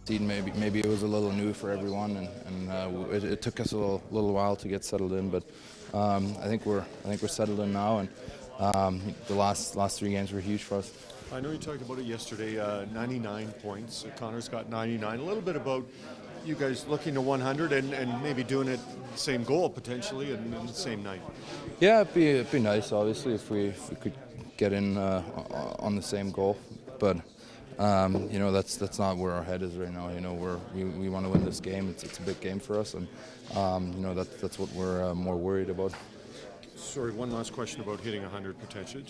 Maybe it was a little new for everyone, and it took us a little while to get settled in. But I think we're settled in now, and the last 3 games were huge for us. I know you talked about it yesterday, 99 points. Connor's got 99. A little bit about you guys looking to 100 and maybe doing it same goal potentially and the same night. Yeah, it'd be nice, obviously, if we could get in on the same goal, but that's not where our head is right now. We want to win this game. It's a big game for us, and that's what we're more worried about. Sorry, one last question about hitting 100 potentially.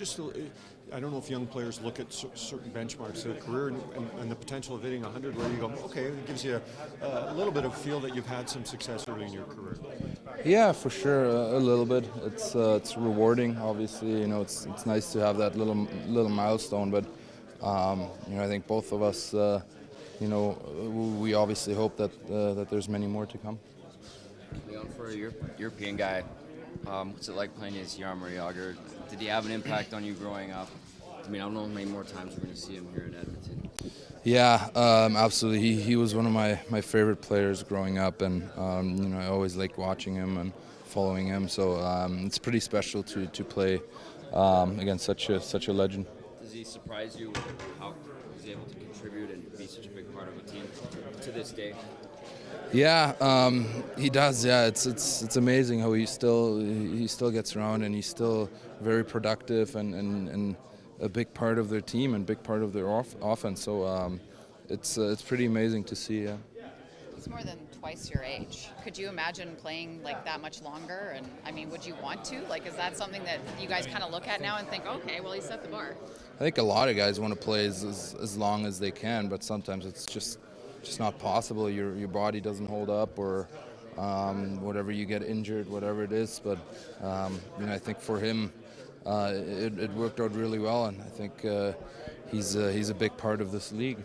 I don't know if young players look at certain benchmarks of their career and the potential of hitting 100 where you go, okay, it gives you a little bit of feel that you've had some success early in your career. Yeah, for sure, a little bit. It's rewarding, obviously. It's nice to have that little milestone, but I think both of us, we obviously hope that there's many more to come. Leon, for a European guy, what's it like playing against Jaromir Jagr? Did he have an impact on you growing up? I mean, I don't know how many more times we're going to see him here in Edmonton. Yeah, absolutely. He was one of my favorite players growing up, and I always liked watching him and following him. So it's pretty special to play against such a legend. Does he surprise you with how he's able to contribute and be such a big part of a team to this day? Yeah, he does. Yeah, it's amazing how he still gets around, and he's still very productive and a big part of their team and big part of their offense. So it's pretty amazing to see. Yeah. He's more than twice your age. Could you imagine playing like that much longer? And I mean, would you want to? Like, is that something that you guys kind of look at now and think, okay, well, he set the bar? I think a lot of guys want to play as long as they can, but sometimes it's just not possible. Your body doesn't hold up, or whatever, you get injured, whatever it is. But I think for him, it worked out really well, and I think he's a big part of this league.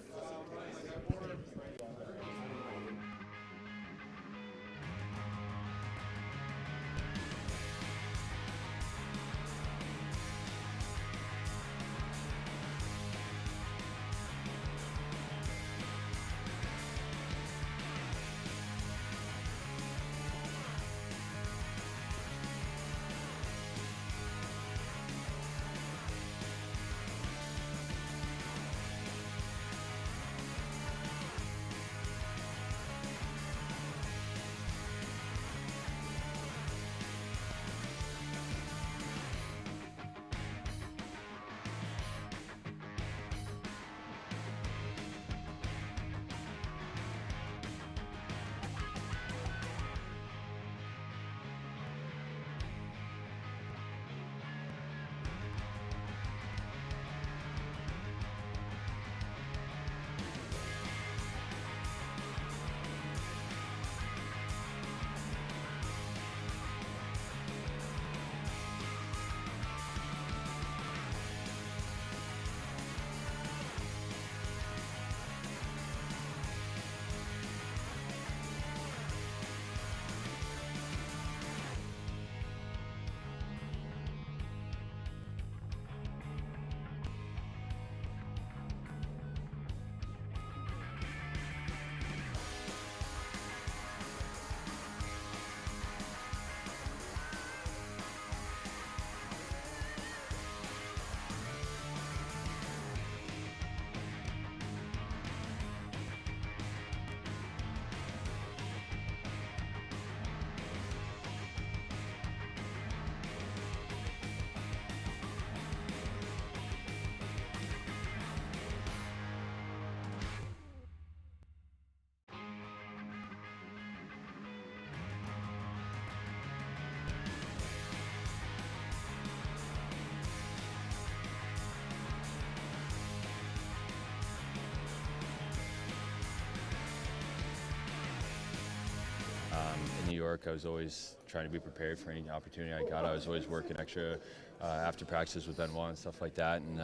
In New York, I was always trying to be prepared for any opportunity I got. I was always working extra after practice with Benoit and stuff like that, and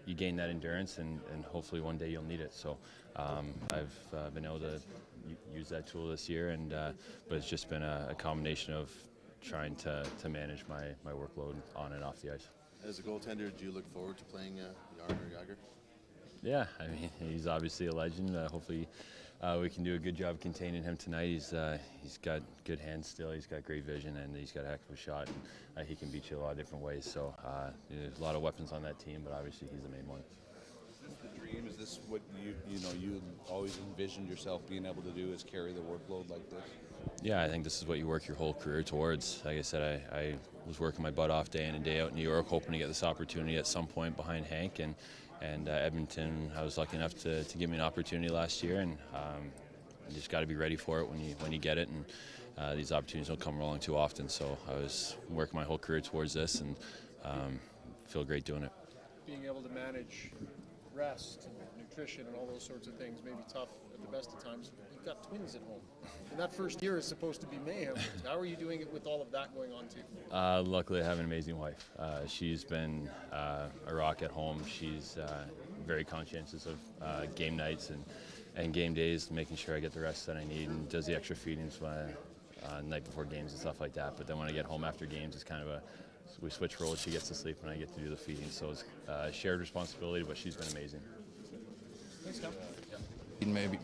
you gain that endurance, and hopefully one day you'll need it. So I've been able to use that tool this year, but it's just been a combination of trying to manage my workload on and off the ice. As a goaltender, do you look forward to playing Jaromir Jagr? Yeah, I mean, he's obviously a legend. Hopefully, we can do a good job containing him tonight. He's got good hands still. He's got great vision, and he's got a heck of a shot. And, he can beat you a lot of different ways. So there's a lot of weapons on that team, but obviously he's the main one. Is this the dream? Is this what you always envisioned yourself being able to do? Is carry the workload like this? Yeah, I think this is what you work your whole career towards. Like I said, I was working my butt off day in and day out in New York, hoping to get this opportunity at some point behind Hank. And Edmonton, I was lucky enough to give me an opportunity last year, and you just got to be ready for it when you get it. And these opportunities don't come along too often. So I was working my whole career towards this, and feel great doing it. Being able to manage rest and nutrition and all those sorts of things may be tough at the best of times. You've got twins at home, and that first year is supposed to be mayhem. How are you doing it with all of that going on too? Luckily, I have an amazing wife. She's been a rock at home. She's very conscientious of game nights and game days, making sure I get the rest that I need, and does the extra feedings night before games and stuff like that. But then when I get home after games, it's kind of we switch roles. She gets to sleep and I get to do the feeding. So it's shared responsibility, but she's been amazing. Thanks, Tom. Maybe.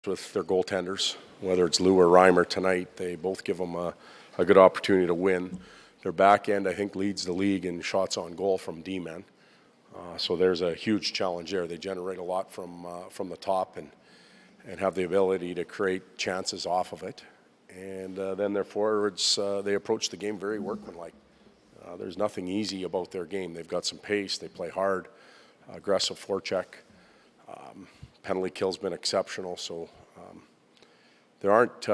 with their goaltenders, whether it's Lou or Reimer tonight. They both give them a good opportunity to win. Their back end, I think, leads the league in shots on goal from D-men. So there's a huge challenge there. They generate a lot from the top and have the ability to create chances off of it. And then their forwards, they approach the game very workmanlike. There's nothing easy about their game. They've got some pace. They play hard, aggressive forecheck. Penalty kill's been exceptional. So there aren't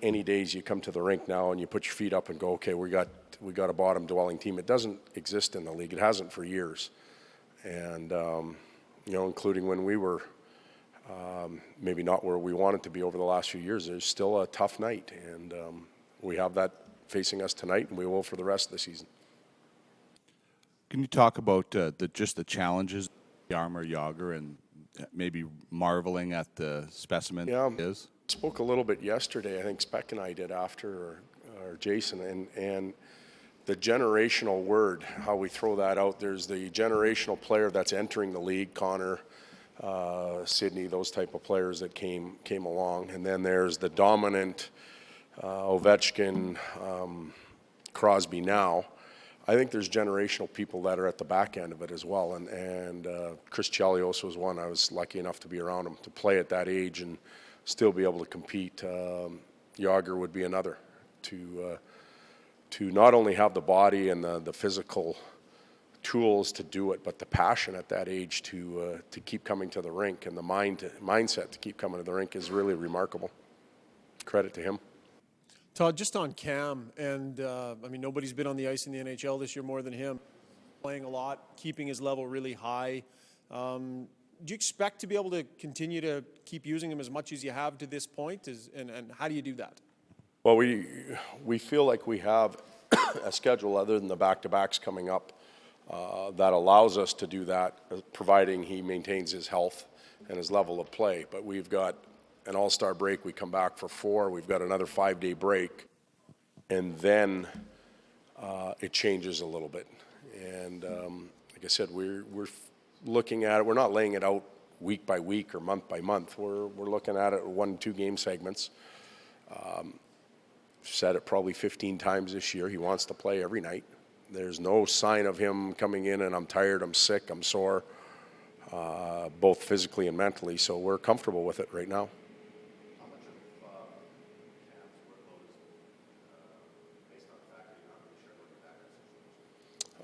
any days you come to the rink now and you put your feet up and go, okay, we got a bottom dwelling team. It doesn't exist in the league. It hasn't for years. And including when we were maybe not where we wanted to be over the last few years, there's still a tough night. And we have that facing us tonight, and we will for the rest of the season. Can you talk about just the challenges Jaromir Jagr and maybe marveling at the specimen is? Spoke a little bit yesterday. I think Speck and I did after, or Jason, and the generational word, how we throw that out. There's the generational player that's entering the league, Connor, Sidney, those type of players that came along, and then there's the dominant Ovechkin, Crosby now. I think there's generational people that are at the back end of it as well, and Chris Chelios was one. I was lucky enough to be around him, to play at that age and still be able to compete. Jagr would be another, to not only have the body and the physical tools to do it, but the passion at that age to keep coming to the rink, and the mindset to keep coming to the rink is really remarkable. Credit to him. Todd, just on Cam, and nobody's been on the ice in the NHL this year more than him. Playing a lot, keeping his level really high. Do you expect to be able to continue to keep using him as much as you have to this point? And how do you do that? Well, we feel like we have a schedule other than the back-to-backs coming up that allows us to do that, providing he maintains his health and his level of play. But we've got an all-star break. We come back for 4. We've got another 5-day break. And then it changes a little bit. And like I said, we're looking at it. We're not laying it out week by week or month by month. We're looking at it 1-2 game segments. Said it probably 15 times this year. He wants to play every night. There's no sign of him coming in and I'm tired, I'm sick, I'm sore, both physically and mentally. So we're comfortable with it right now.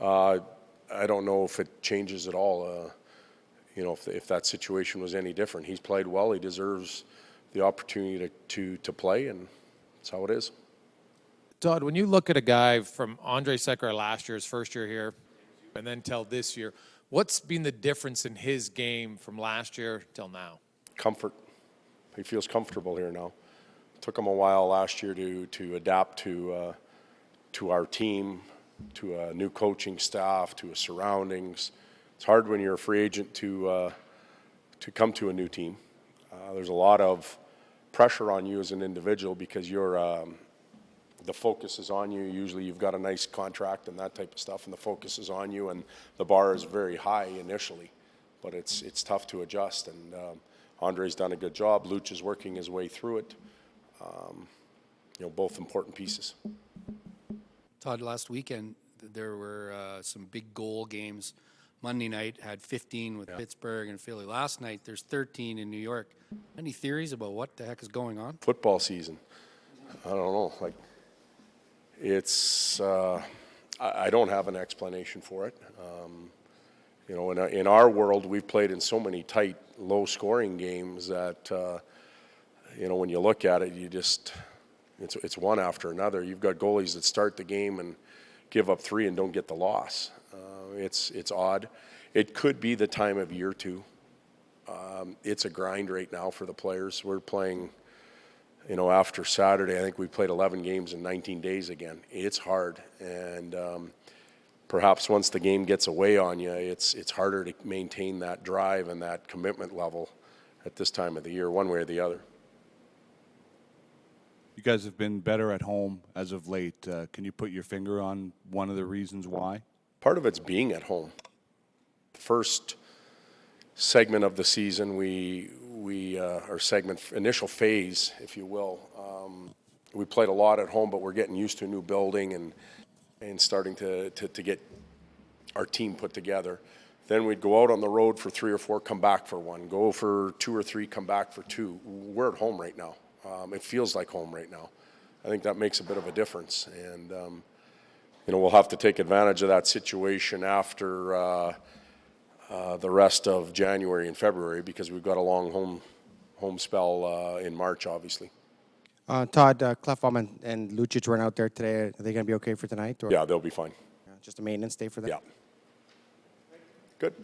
I don't know if it changes at all. If that situation was any different. He's played well. He deserves the opportunity to play, and that's how it is. Todd, when you look at a guy from Andre Sekera last year, his first year here, and then till this year, what's been the difference in his game from last year till now? Comfort. He feels comfortable here now. It took him a while last year to adapt to our team, to a new coaching staff, to his surroundings. It's hard when you're a free agent to come to a new team. There's a lot of pressure on you as an individual because the focus is on you. Usually you've got a nice contract and that type of stuff, and the focus is on you, and the bar is very high initially, but it's tough to adjust. And Andre's done a good job. Luch is working his way through it. Both important pieces. Todd, last weekend there were some big goal games. Monday night had 15 with Pittsburgh and Philly. Last night there's 13 in New York. Any theories about what the heck is going on? Football season. I don't know. It's I don't have an explanation for it. In our world, we've played in so many tight, low-scoring games that when you look at it, it's one after another. You've got goalies that start the game and give up 3 and don't get the loss. It's odd. It could be the time of year too. It's a grind right now for the players. We're playing. After Saturday, I think we played 11 games in 19 days again. It's hard, and perhaps once the game gets away on you, it's harder to maintain that drive and that commitment level at this time of the year, one way or the other. You guys have been better at home as of late. Can you put your finger on one of the reasons why? Part of it's being at home. The first segment of the season, we our segment, initial phase, if you will, we played a lot at home, but we're getting used to a new building and starting to get our team put together. Then we'd go out on the road for 3 or 4, come back for 1, go for 2 or 3, come back for 2. We're at home right now. It feels like home right now. I think that makes a bit of a difference. And, we'll have to take advantage of that situation after the rest of January and February because we've got a long home spell in March, obviously. Todd, Clefbaum and Lucic weren't out there today. Are they going to be okay for tonight? Or? Yeah, they'll be fine. Just a maintenance day for them? Yeah. Good.